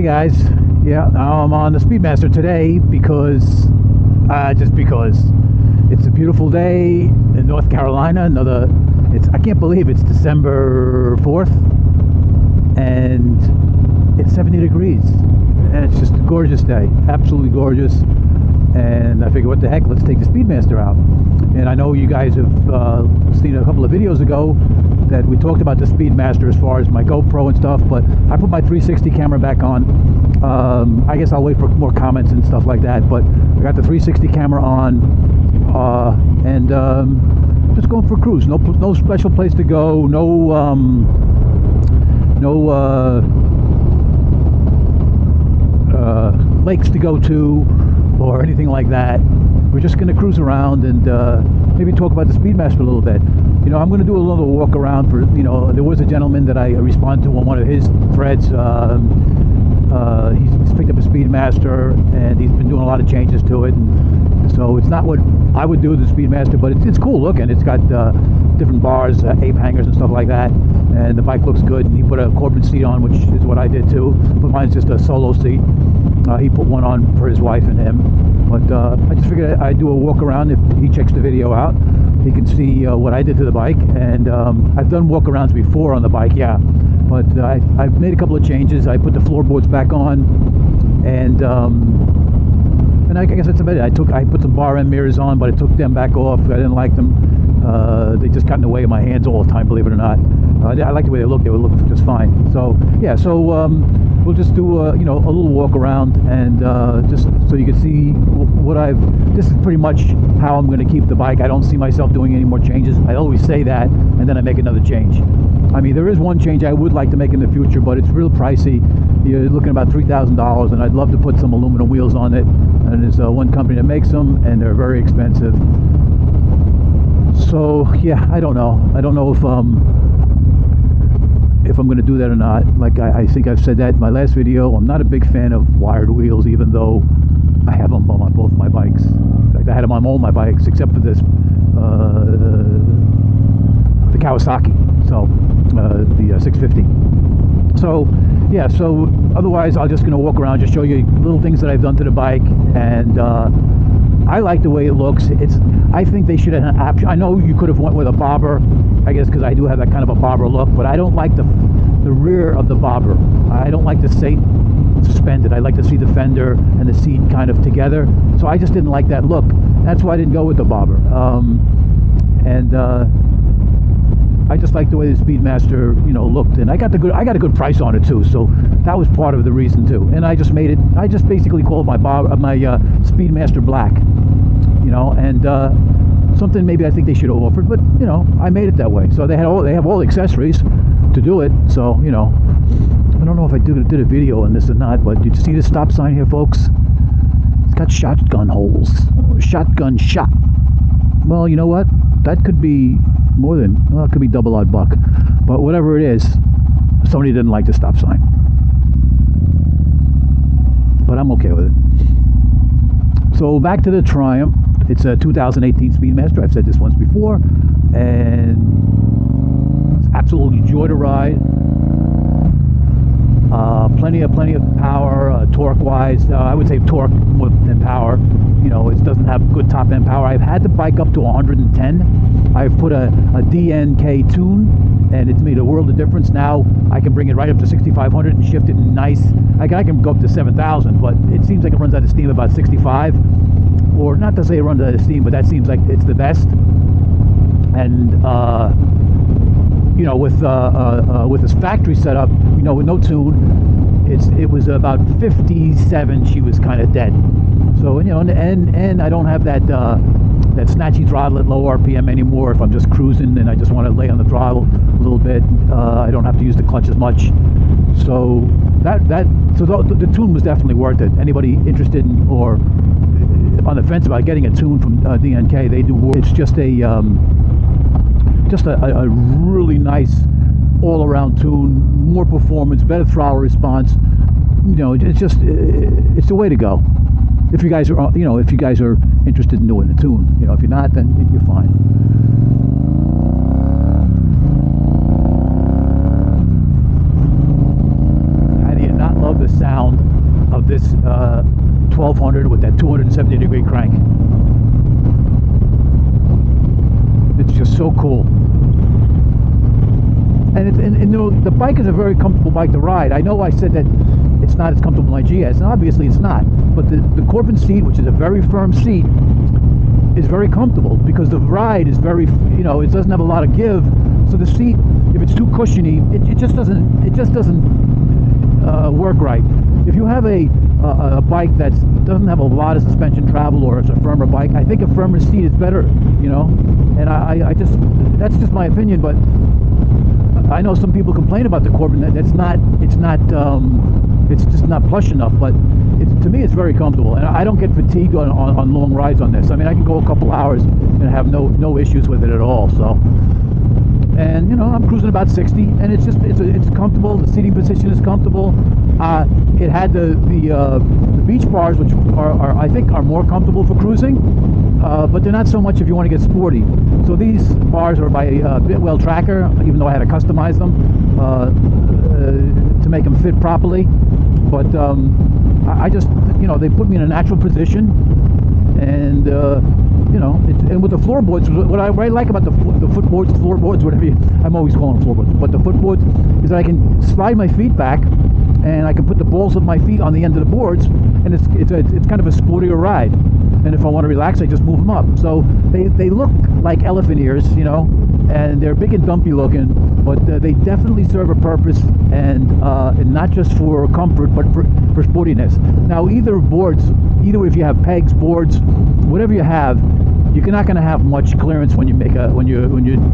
Hey guys, yeah, I'm on the Speedmaster today because, just because it's a beautiful day in North Carolina. I can't believe it's December 4th and it's 70 degrees and it's just a gorgeous day, absolutely gorgeous. And I figured, what the heck, let's take the Speedmaster out. And I know you guys have seen a couple of videos ago that we talked about the Speedmaster as far as my GoPro and stuff, but I put my 360 camera back on. I guess I'll wait for more comments and stuff like that, but I got the 360 camera on, and just going for a cruise. No special place to go, no lakes to go to or anything like that. We're just going to cruise around and maybe talk about the Speedmaster a little bit. You know, I'm going to do a little walk around for, you know, there was a gentleman that I responded to on one of his threads. He's picked up a Speedmaster and he's been doing a lot of changes to it. And so it's not what I would do with the Speedmaster, but it's cool looking. It's got different bars, ape hangers and stuff like that. And the bike looks good. And he put a Corbin seat on, which is what I did too. But mine's just a solo seat. He put one on for his wife and him. But I just figured I'd do a walk around. If he checks the video out, he can see what I did to the bike. And I've done walk arounds before on the bike, yeah. But I've made a couple of changes. I put the floorboards back on, and I guess that's about it. I put some bar end mirrors on, but I took them back off. I didn't like them. They just got in the way of my hands all the time, believe it or not. I like the way they look. They would look just fine. So yeah, so we'll just do you know, a little walk around, and just so you can see what this is pretty much how I'm going to keep the bike. I don't see myself doing any more changes. I always say that, and then I make another change. I mean, there is one change I would like to make in the future, but it's real pricey. You're looking at about $3,000, and I'd love to put some aluminum wheels on it. And there's one company that makes them, and they're very expensive. So yeah, I don't know if I'm going to do that or not. Like I think I've said that in my last video. I'm not a big fan of wired wheels, even though I have them on both my bikes. In fact, I had them on all my bikes except for this, the Kawasaki, so the 650. So yeah, so otherwise I'm just going to walk around, just show you little things that I've done to the bike, and I like the way it looks. I think they should have an option. I know you could have went with a bobber, I guess, because I do have that kind of a bobber look, but I don't like the rear of the bobber. I don't like to say suspended. I like to see the fender and the seat kind of together. So I just didn't like that look. That's why I didn't go with the bobber. I just like the way the Speedmaster, you know, looked, and I got a good price on it too. So that was part of the reason too. And I just basically called my Speedmaster Black, you know, and something maybe I think they should have offered, but you know, I made it that way. So they have all the accessories to do it. So you know, I don't know if I did a video on this or not, but did you see this stop sign here, folks? It's got shotgun holes, shotgun shot. Well, you know what? That could be more than, well, it could be double odd buck, but whatever it is, somebody didn't like the stop sign. But I'm okay with it. So back to the Triumph. It's a 2018 Speedmaster. I've said this once before, and it's absolutely joy to ride. Plenty of power, torque-wise. I would say torque more than power. You know, it doesn't have good top-end power. I've had the bike up to 110. I've put a DNK tune, and it's made a world of difference. Now I can bring it right up to 6,500 and shift it nice. I can go up to 7,000, but it seems like it runs out of steam about 65. Or not to say it runs out of steam, but that seems like it's the best. And you know, with this factory setup, you know, with no tune, it was about 57. She was kind of dead. So you know, and I don't have that snatchy throttle at low RPM anymore. If I'm just cruising and I just want to lay on the throttle a little bit, I don't have to use the clutch as much. So the tune was definitely worth it. Anybody interested in or on the fence about getting a tune from DNK, they do. It's just a really nice all-around tune, more performance, better throttle response. You know, it's the way to go. If you guys are, you know, if you guys are interested in doing the tune, you know, if you're not, then you're fine. How do you not love the sound 200 with that 270-degree crank. It's just so cool. And you know, the bike is a very comfortable bike to ride. I know I said that it's not as comfortable as my GS, and obviously it's not. But the Corbin seat, which is a very firm seat, is very comfortable because the ride is very, you know, it doesn't have a lot of give. So the seat, if it's too cushiony, it just doesn't work right. If you have a bike that doesn't have a lot of suspension travel, or it's a firmer bike, I think a firmer seat is better, you know. And I just, that's just my opinion. But I know some people complain about the Corbin that it's just not plush enough. But to me, it's very comfortable, and I don't get fatigued on long rides on this. I mean, I can go a couple hours and have no issues with it at all. So. And you know, I'm cruising about 60, and it's comfortable. The seating position is comfortable. It had the beach bars, which are I think are more comfortable for cruising, but they're not so much if you want to get sporty. So these bars are by Bitwell Tracker, even though I had to customize them to make them fit properly. But I just, you know, they put me in a natural position, and you know, and with the floorboards, what I like about the footboards, floorboards, whatever I'm always calling them floorboards, but the footboards is that I can slide my feet back, and I can put the balls of my feet on the end of the boards, and it's kind of a sportier ride. And if I want to relax, I just move them up. So they look like elephant ears, you know, and they're big and dumpy looking, but they definitely serve a purpose, and not just for comfort, but for sportiness. Now, either if you have pegs, boards, whatever you have, you're not going to have much clearance when you're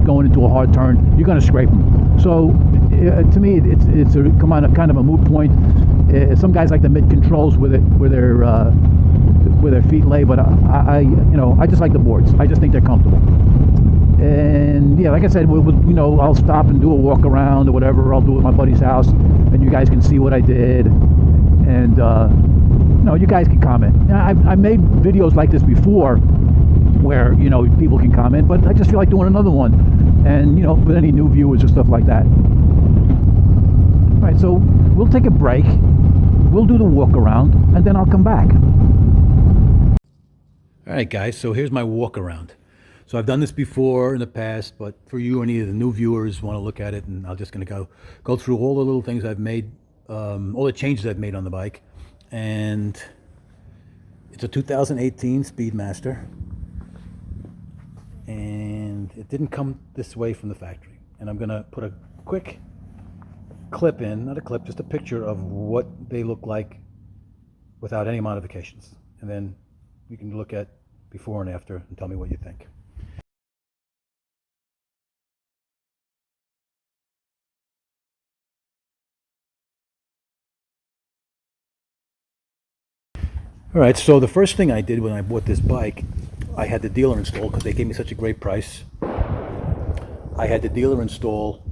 going into a hard turn. You're going to scrape them. So to me, it's kind of a moot point. Some guys like the mid controls where their feet lay, but I just like the boards. I just think they're comfortable. And yeah, like I said, you know, I'll stop and do a walk around or whatever. I'll do it at my buddy's house, and you guys can see what I did. And you know, you guys can comment. I've made videos like this before, where, you know, people can comment, but I just feel like doing another one, and you know, with any new viewers or stuff like that. All right, so we'll take a break, we'll do the walk around, and then I'll come back. All right, guys, so here's my walk around. So I've done this before in the past, but for you, any of the new viewers want to look at it, and I'm just going to go through all the little things I've made, all the changes I've made on the bike. And it's a 2018 Speedmaster, and it didn't come this way from the factory. And I'm going to put a quick clip in, not a clip, just a picture of what they look like without any modifications. And then you can look at before and after and tell me what you think. All right, so the first thing I did when I bought this bike, I had the dealer install, because they gave me such a great price. I had the dealer install,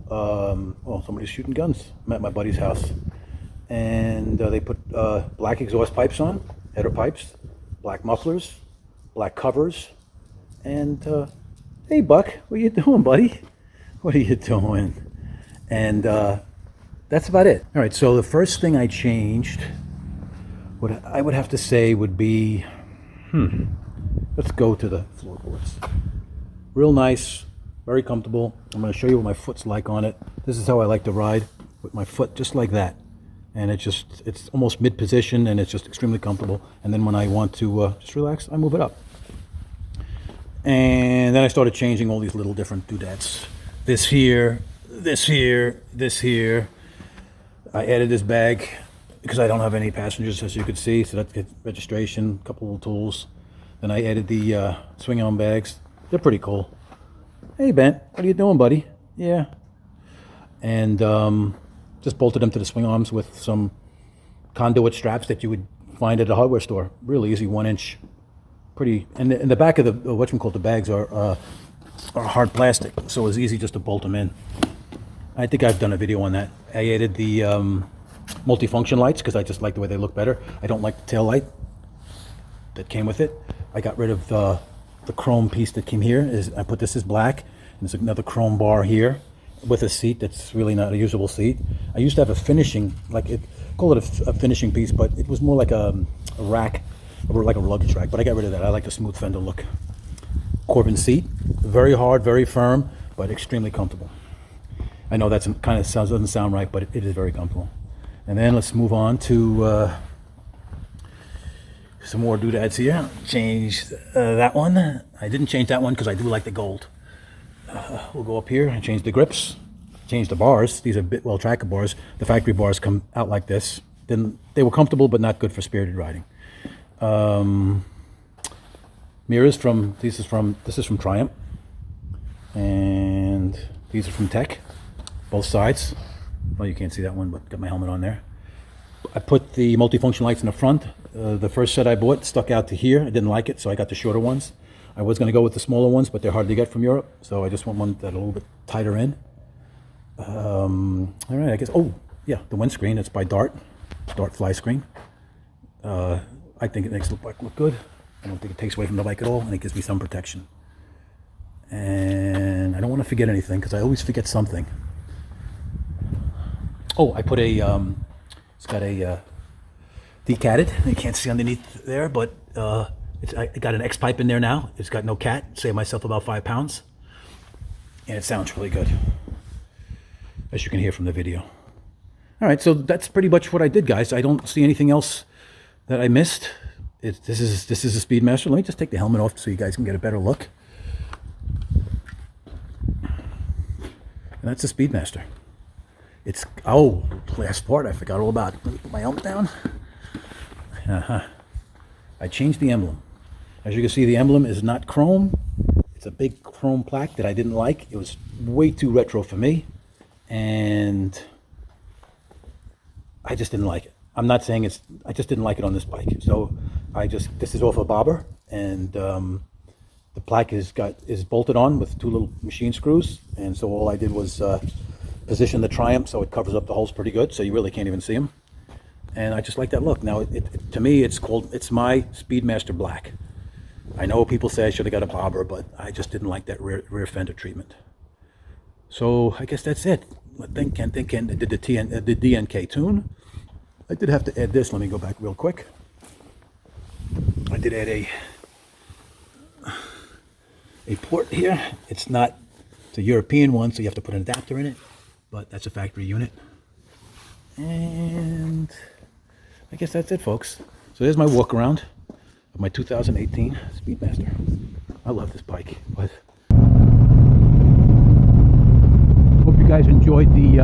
somebody's shooting guns. I'm at my buddy's house. And they put black exhaust pipes on, header pipes, black mufflers, black covers, and hey Buck, what are you doing, buddy? What are you doing? And that's about it. All right, so the first thing I changed, what I would have to say would be, let's go to the floorboards. Real nice, very comfortable. I'm going to show you what my foot's like on it. This is how I like to ride, with my foot just like that. And it's almost mid-position, and it's just extremely comfortable. And then when I want to just relax, I move it up. And then I started changing all these little different doodads. This here, this here, this here. I added this bag because I don't have any passengers, as you could see, so that's registration, a couple of tools. Then I added the swing arm bags. They're pretty cool. Hey Ben, what are you doing, buddy? Yeah. And just bolted them to the swing arms with some conduit straps that you would find at a hardware store. Really easy, 1-inch. Pretty. And in the back of the whatchamacallit, the bags are hard plastic, so it's easy just to bolt them in. I think I've done a video on that. I added the multifunction lights because I just like the way they look better. I don't like the tail light that came with it. I got rid of the chrome piece that came here. I put this as black, and there's another chrome bar here with a seat that's really not a usable seat. I used to have a finishing, call it a finishing piece, but it was more like a rack like a luggage rack, but I got rid of that. I like the smooth fender look. Corbin seat, very hard, very firm, but extremely comfortable. I know that's kind of doesn't sound right, but it is very comfortable. And then let's move on to some more doodads here. Change that one. I didn't change that one because I do like the gold. We'll go up here and change the grips, change the bars. These are Bitwell tracker bars. The factory bars come out like this. Then they were comfortable, but not good for spirited riding. Mirrors this is from Triumph, and these are from Tech, both sides. Well, you can't see that one, but got my helmet on there. I put the multifunction lights in the front. The first set I bought stuck out to here. I didn't like it, so I got the shorter ones. I was going to go with the smaller ones, but they're hard to get from Europe, so I just want one that's a little bit tighter in. All right, I guess. Oh, yeah, the windscreen. It's by Dart fly screen. I think it makes the bike look good. I don't think it takes away from the bike at all, and it gives me some protection. And I don't want to forget anything because I always forget something. Oh, I put it's got a decatted. You can't see underneath there, but I got an X pipe in there now. It's got no cat. Saved myself about 5 pounds, and it sounds really good, as you can hear from the video. All right, so that's pretty much what I did, guys. I don't see anything else that I missed. This is a Speedmaster. Let me just take the helmet off so you guys can get a better look. And that's a Speedmaster. It's, oh, last part I forgot all about. Let me put my helmet down. I changed the emblem. As you can see, the emblem is not chrome. It's a big chrome plaque that I didn't like. It was way too retro for me, and I just didn't like it. I'm not saying I just didn't like it on this bike. So this is off a bobber, and the plaque is bolted on with 2 little machine screws. And so all I did was position the Triumph so it covers up the holes pretty good, so you really can't even see them. And I just like that look. Now, to me, it's my Speedmaster Black. I know people say I should have got a bobber, but I just didn't like that rear fender treatment. So I guess that's it. I did the DNK tune. I did have to add this. Let me go back real quick. I did add a port here. It's a European one, so you have to put an adapter in it, but that's a factory unit. And I guess that's it, folks. So there's my walk around of my 2018 Speedmaster. I love this bike. But hope you guys enjoyed the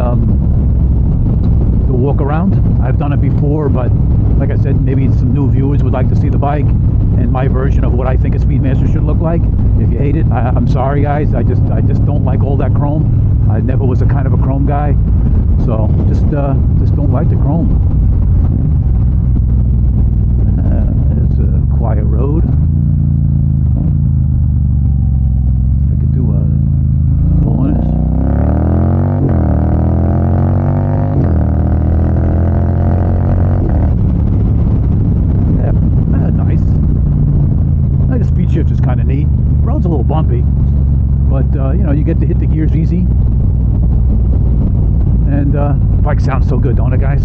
walk around. I've done it before, but like I said, maybe some new viewers would like to see the bike and my version of what I think a Speedmaster should look like. If you hate it, I'm sorry, guys. I just don't like all that chrome. I never was a kind of a chrome guy, so just don't like the chrome. It's a quiet road. I could do a bonus. The speed shift is kind of neat. Road's a little bumpy, but you know, you get to hit the gears easy, and the bike sounds so good, don't it, guys?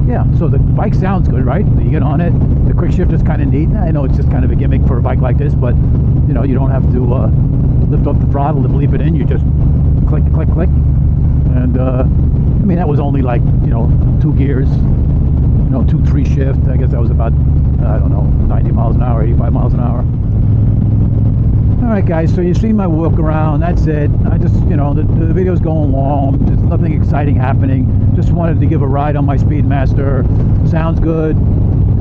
Yeah, so the bike sounds good, right? You get on it, the quick shift is kind of neat. I know it's just kind of a gimmick for a bike like this, but you know, you don't have to lift up the throttle to bleep it in. You just click, click, click, and I mean, that was only like, you know, 2 gears. You know, 2-3 shift. I guess that was about, I don't know, 90 miles an hour, 85 miles an hour. Alright, guys, so you've seen my walk around. That's it. I just, you know, the video's going long. There's nothing exciting happening. Just wanted to give a ride on my Speedmaster. Sounds good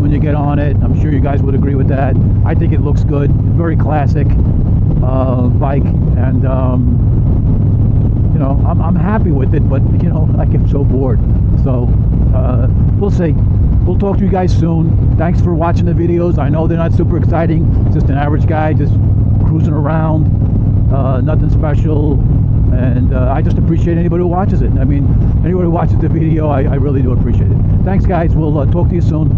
when you get on it. I'm sure you guys would agree with that. I think it looks good. Very classic bike, and you know, I'm happy with it, but you know, I get so bored. So we'll see. We'll talk to you guys soon. Thanks for watching the videos. I know they're not super exciting. It's just an average guy just cruising around. Nothing special. And I just appreciate anybody who watches it. I mean, anybody who watches the video, I really do appreciate it. Thanks, guys. We'll talk to you soon.